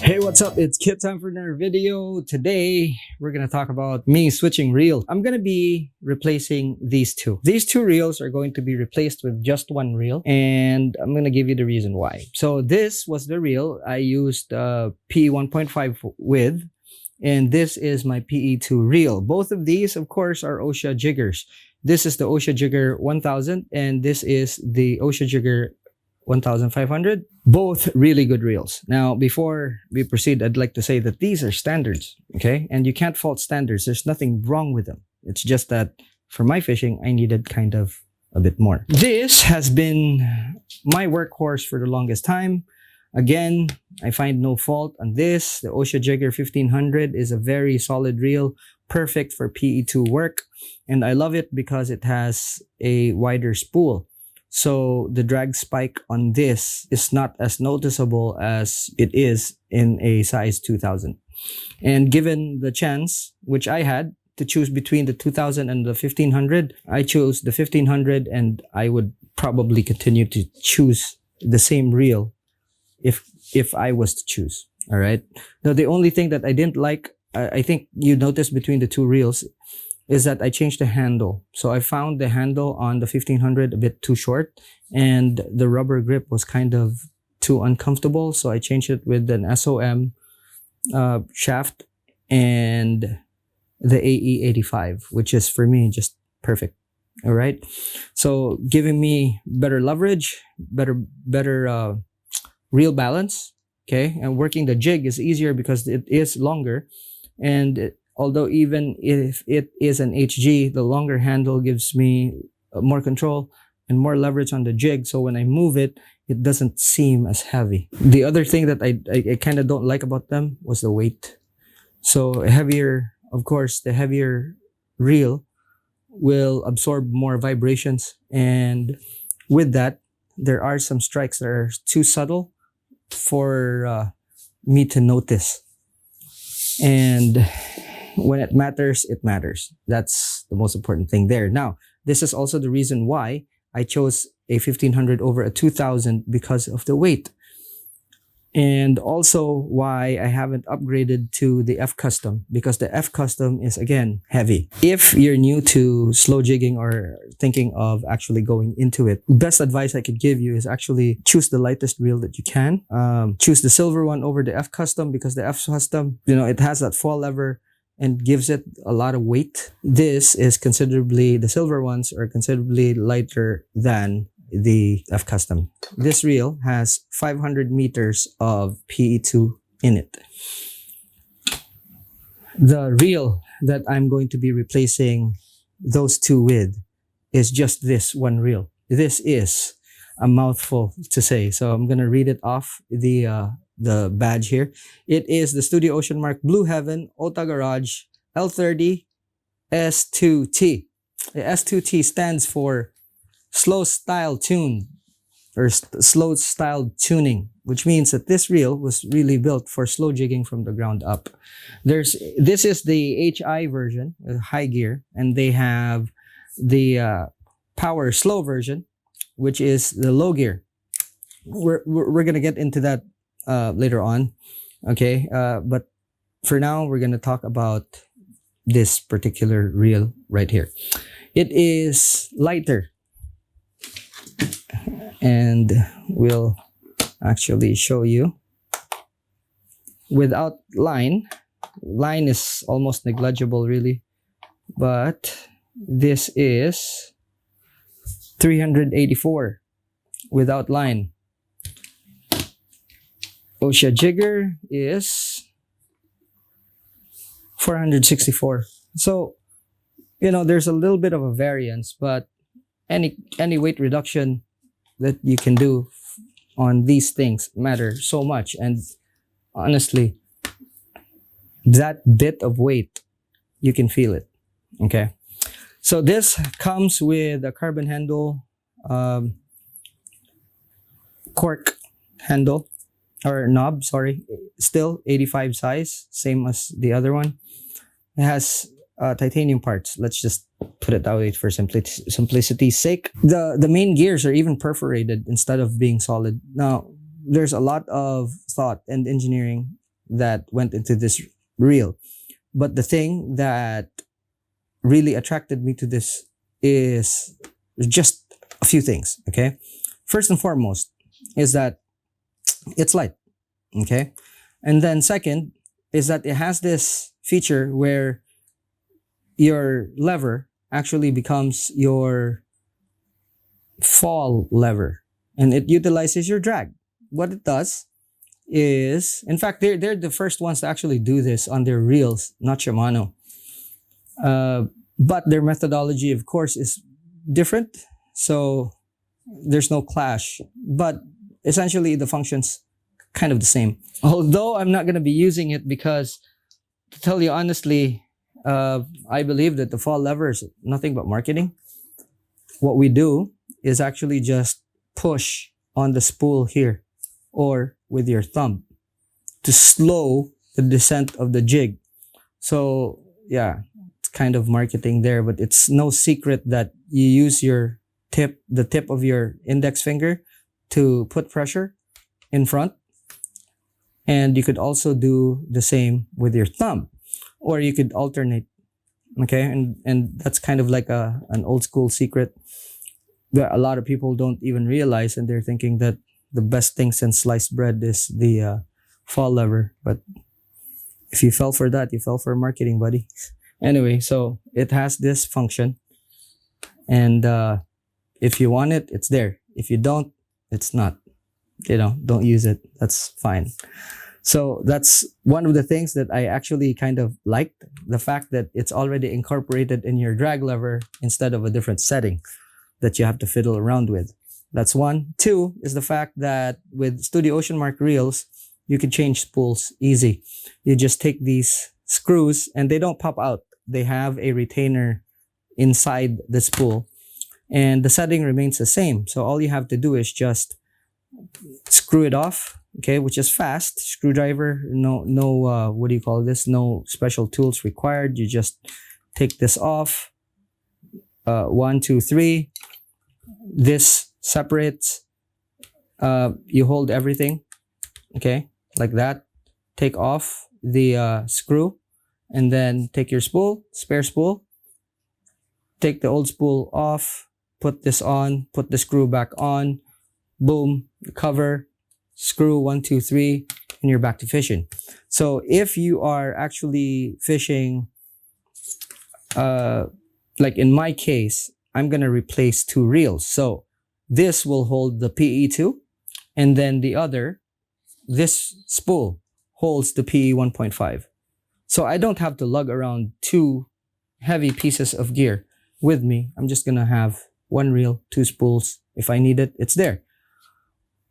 Hey, what's up? It's Kit time for another video. Today, we're gonna talk about me switching reel. I'm gonna be replacing these two. These two reels are going to be replaced with just one reel, and I'm gonna give you the reason why. So this was the reel I used PE 1.5 with, and this is my PE2 reel. Both of these, of course, are OSHA jiggers. This is the OSHA Jigger 1000, and this is the OSHA Jigger 1500. Both really good reels. Now, before we proceed, I'd like to say that these are standards, okay? And you can't fault standards. There's nothing wrong with them. It's just that for my fishing, I needed kind of a bit more. This has been my workhorse for the longest time. Again, I find no fault on this. The OSHA Jigger 1500 is a very solid reel, perfect for PE2 work. And I love it because it has a wider spool. So the drag spike on this is not as noticeable as it is in a size 2000. And given the chance, which I had, to choose between the 2000 and the 1500, I chose the 1500, and I would probably continue to choose the same reel if I was to choose. All right. Now, the only thing that I didn't like, I think you noticed between the two reels, is that I changed the handle. So I found the handle on the 1500 a bit too short, and the rubber grip was kind of too uncomfortable. So I changed it with an SOM shaft and the AE85, which is for me just perfect. All right. So giving me better leverage, better reel balance. Okay. And working the jig is easier because it is longer. And although even if it is an HG, the longer handle gives me more control and more leverage on the jig. So when I move it, it doesn't seem as heavy. The other thing that I kind of don't like about them was the weight. So heavier, of course, the heavier reel will absorb more vibrations. And with that, there are some strikes that are too subtle for me to notice. And when it matters, it matters. That's the most important thing there. Now, this is also the reason why I chose a 1500 over a 2000, because of the weight. And also why I haven't upgraded to the F Custom, because the F Custom is, again, heavy. If you're new to slow jigging or thinking of actually going into it, best advice I could give you is actually choose the lightest reel that you can. Choose the silver one over the F Custom, because the F Custom, it has that fall lever and gives it a lot of weight. The silver ones are considerably lighter than the F Custom. This reel has 500 meters of PE2 in it. The reel that I'm going to be replacing those two with is just this one reel. This is a mouthful to say, so I'm gonna read it off the badge here. It is the Studio Ocean Mark Blue Heaven Ota Garage L30 S2T. The S2T stands for slow style tune, or slow style tuning, which means that this reel was really built for slow jigging from the ground up. This is the HI version, high gear, and they have the power slow version, which is the low gear. We're gonna get into that later on, okay? But for now, we're gonna talk about this particular reel right here. It is lighter, and we'll actually show you without line. Line is almost negligible, really, but this is 384 without line. OSHA Jigger is 464. So, there's a little bit of a variance, but any weight reduction that you can do on these things matter so much. And honestly, that bit of weight, you can feel it. Okay. So this comes with a carbon handle, cork handle, or knob, sorry, still 85 size, same as the other one. It has titanium parts. Let's just put it that way for simplicity's sake. The main gears are even perforated instead of being solid. Now, there's a lot of thought and engineering that went into this reel. But the thing that really attracted me to this is just a few things, okay? First and foremost is that it's light, okay? And then second is that it has this feature where your lever actually becomes your fall lever, and it utilizes your drag. What it does is, in fact, they're the first ones to actually do this on their reels, not Shimano. But their methodology, of course, is different, so there's no clash. But essentially, the function's kind of the same. Although I'm not going to be using it because, to tell you honestly, I believe that the fall lever is nothing but marketing. What we do is actually just push on the spool here or with your thumb to slow the descent of the jig. So yeah, it's kind of marketing there, but it's no secret that you use your the tip of your index finger to put pressure in front. And you could also do the same with your thumb, or you could alternate. Okay, and that's kind of like an old school secret that a lot of people don't even realize, and they're thinking that the best thing since sliced bread is the fall lever. But if you fell for that, you fell for marketing, buddy. Anyway, so it has this function, and if you want it, it's there. If you don't, it's not. Don't use it. That's fine. So that's one of the things that I actually kind of liked, the fact that it's already incorporated in your drag lever instead of a different setting that you have to fiddle around with. That's one. Two is the fact that with Studio Ocean Mark reels, you can change spools easy. You just take these screws and they don't pop out. They have a retainer inside the spool and the setting remains the same. So all you have to do is just screw it off, okay, which is fast. Screwdriver, no what do you call this? No special tools required. You just take this off. 1, 2, 3. This separates. You hold everything, okay, like that. Take off the screw, and then take your spool, spare spool. Take the old spool off. Put this on. Put the screw back on. Boom, cover, screw 1, 2, 3, and you're back to fishing. So if you are actually fishing, like in my case, I'm going to replace 2 reels. So this will hold the PE2, and then this spool holds the PE 1.5. So I don't have to lug around 2 heavy pieces of gear with me. I'm just going to have 1 reel, 2 spools. If I need it, it's there.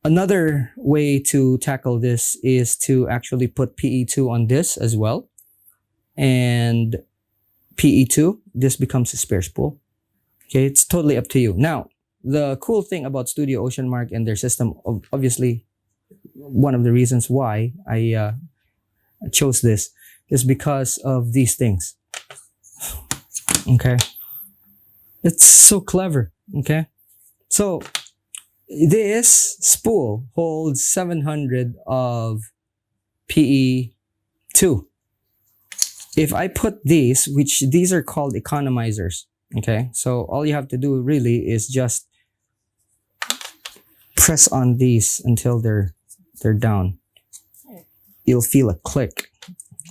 Another way to tackle this is to actually put PE2 on this as well. And PE2, this becomes a spare spool. Okay, it's totally up to you. Now, the cool thing about Studio Ocean Mark and their system, obviously, one of the reasons why I chose this is because of these things. Okay, it's so clever. Okay, so this spool holds 700 of PE2. If I put these are called economizers, okay? So all you have to do really is just press on these until they're down. You'll feel a click.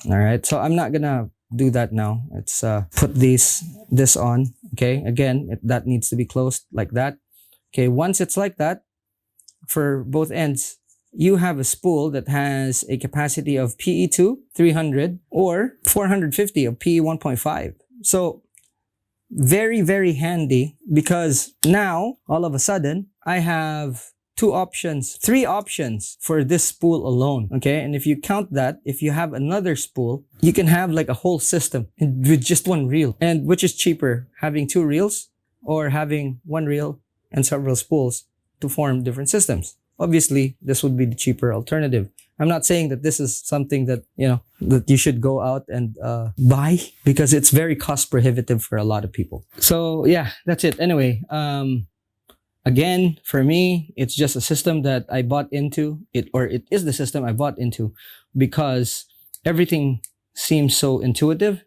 All right, so I'm not gonna do that now. Let's put this on, okay? Again, that needs to be closed like that. Okay, once it's like that, for both ends, you have a spool that has a capacity of PE2, 300, or 450 of PE 1.5. So, very, very handy, because now, all of a sudden, I have 3 options for this spool alone, okay? And if you count that, if you have another spool, you can have like a whole system with just 1 reel. And which is cheaper, having 2 reels or having 1 reel and several spools to form different systems? Obviously, this would be the cheaper alternative. I'm not saying that this is something that, that you should go out and buy, because it's very cost prohibitive for a lot of people. So yeah, that's it. Anyway, Again, for me, it's just a system that I bought into, it is the system I bought into because everything seems so intuitive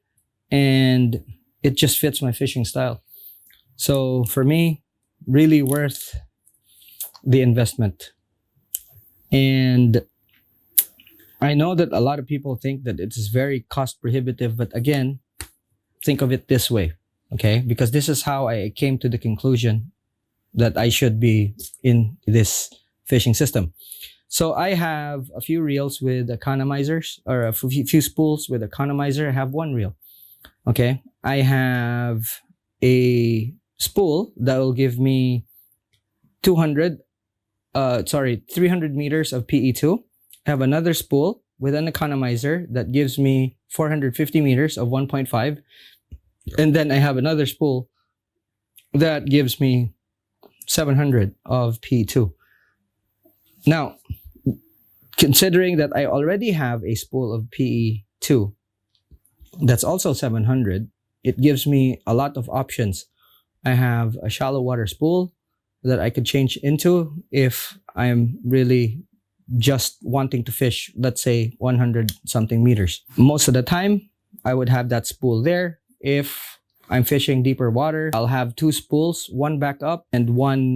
and it just fits my fishing style. So for me, really worth the investment. And I know that a lot of people think that it is very cost prohibitive, but again, think of it this way, okay? Because this is how I came to the conclusion that I should be in this fishing system. So I have a few reels with economizers, or a few spools with economizer. I have one reel, okay? I have a spool that will give me 300 meters of PE2. I have another spool with an economizer that gives me 450 meters of 1.5. And then I have another spool that gives me 700 of PE2. Now, considering that I already have a spool of PE2 that's also 700, it gives me a lot of options. I have a shallow water spool that I could change into if I'm really just wanting to fish, let's say 100 something meters. Most of the time, I would have that spool there. If I'm fishing deeper water, I'll have two spools, one back up and one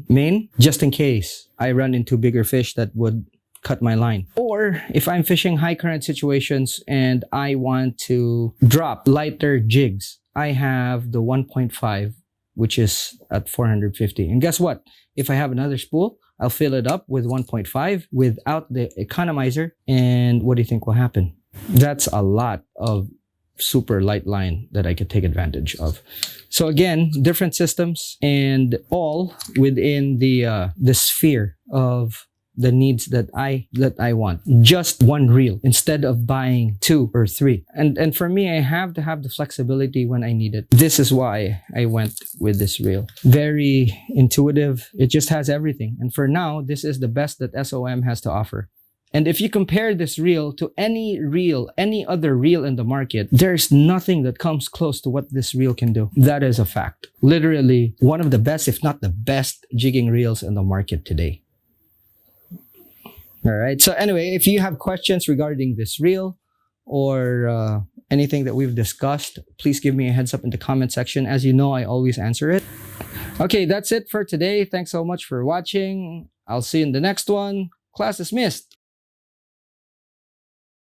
main, just in case I run into bigger fish that would cut my line. Or if I'm fishing high current situations and I want to drop lighter jigs, I have the 1.5, which is at 450. And guess what? If I have another spool, I'll fill it up with 1.5 without the economizer. And what do you think will happen? That's a lot of super light line that I could take advantage of. So again, different systems and all within the sphere of the needs that I want. Just one reel instead of buying 2 or 3. And for me, I have to have the flexibility when I need it. This is why I went with this reel. Very intuitive. It just has everything. And for now, this is the best that SOM has to offer. And if you compare this reel to any other reel in the market, there's nothing that comes close to what this reel can do. That is a fact. Literally one of the best, if not the best, jigging reels in the market today. All right. So anyway, if you have questions regarding this reel or anything that we've discussed, please give me a heads up in the comment section. As you know, I always answer it. Okay, that's it for today. Thanks so much for watching. I'll see you in the next one. Class dismissed.